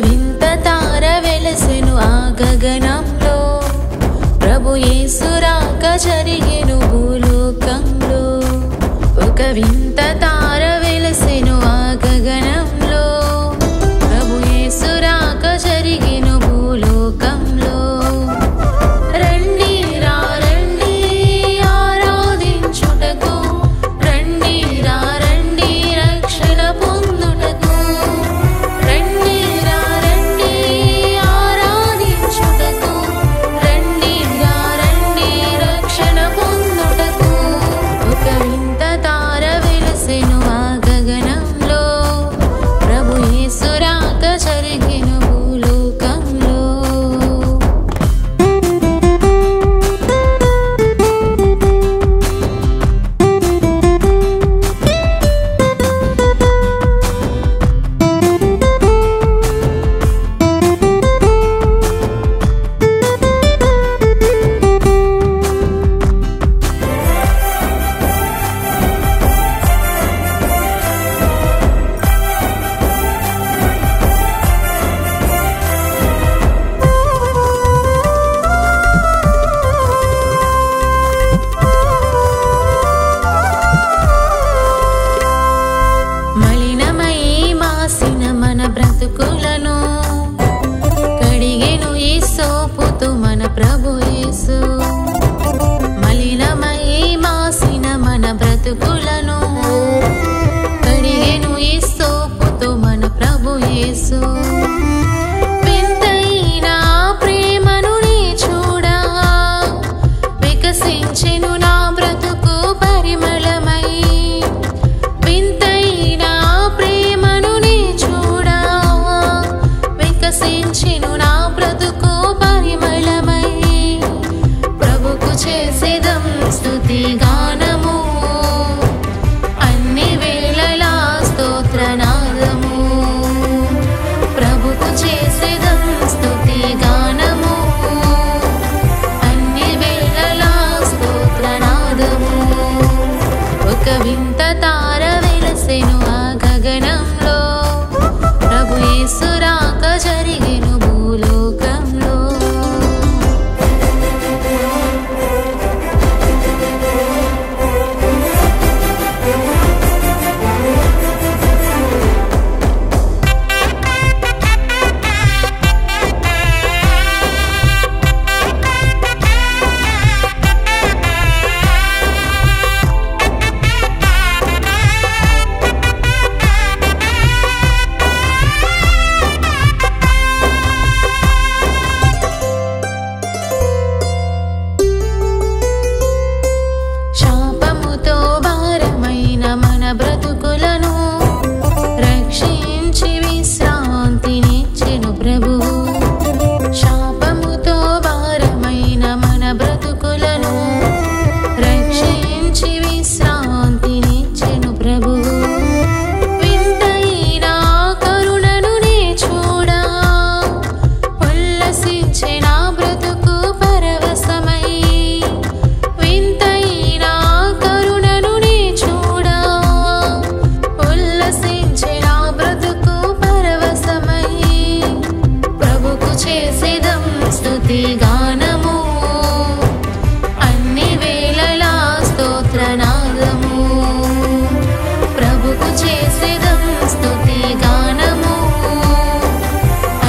వింత తార వెలసెను ఆ గగనంలో, ప్రభు యేసు రాక జరిగెను భూలోకంలో. ఒక వింత తార వెలసెను ఆ గగనంలో, ప్రభు యేసు రాక జరిగెను భూలోకంలో. రండి రా రండి ఆరాధించుటకు, రండి రా రండి రక్షణ పొందుటకు, రండి రా రండి ఆరాధించుటకు, రండి రా రండి రక్షణ పొందుటకు. ఒక వింత తార వెలసెను ఆ గగనంలో, ప్రభు యేసు రాక జరిగెను భూలోకంలో. మలినమై మాసిన మన బ్రతుకులను కడిగెను ఈ సోపుతో మన ప్రభు యేసు. మలినమై మాసిన మన బ్రతుకులను కడిగెను ఈ సోపుతో మన ప్రభు యేసు. వింతైన ప్రేమను నీ చూడా, వికసించెను నా బ్రతుకు పరిమళమై. వింతైన ప్రేమను నీ చూడా, వికసించెను నా బ్రతుకు పరిమళమై. ప్రభుకు చేసేదం స్తుతి గానము, అన్ని వేళలా స్తోత్రనాదము. ప్రభుకు చేసేదం స్తుతి గానము, అన్ని వేళలా స్తోత్రనాదము. ఒక వింత తార వెలసెను ఆ గగనంలో, ప్రభు యేసు రాక జరిగెను భూలోకంలో. శాపముతో భారమైన మన బ్రతుకులను రక్షించి విశ్రాంతినిచ్చెను ప్రభువు. శాపముతో భారమైన మన బ్రతుకులను రక్షించి విశ్రాంతినిచ్చెను ప్రభువు. వింతైన కరుణను నీ చూడా, ఉల్లసించె నా బ్రతుకు పరవశమై. వింతైన కరుణను నీ చూడా, ఉల్లసించె నా బ్రతుకు పరవశమై. ప్రభుకు చేసేదం స్తుతి గానము, అన్ని వేళలా స్తోత్రనాదము. ప్రభుకు చేసేదం స్తుతి గానము,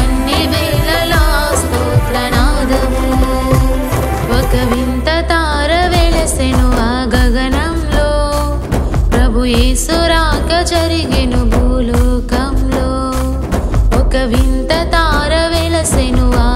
అన్ని వేళలా స్తోత్రనాదము. ఒక వింత తార వెలసెను ఆ గగనంలో, ప్రభు యేసు రాక జరిగెను భూలోకంలో. ఒక వింత తార వెలసెను ఆ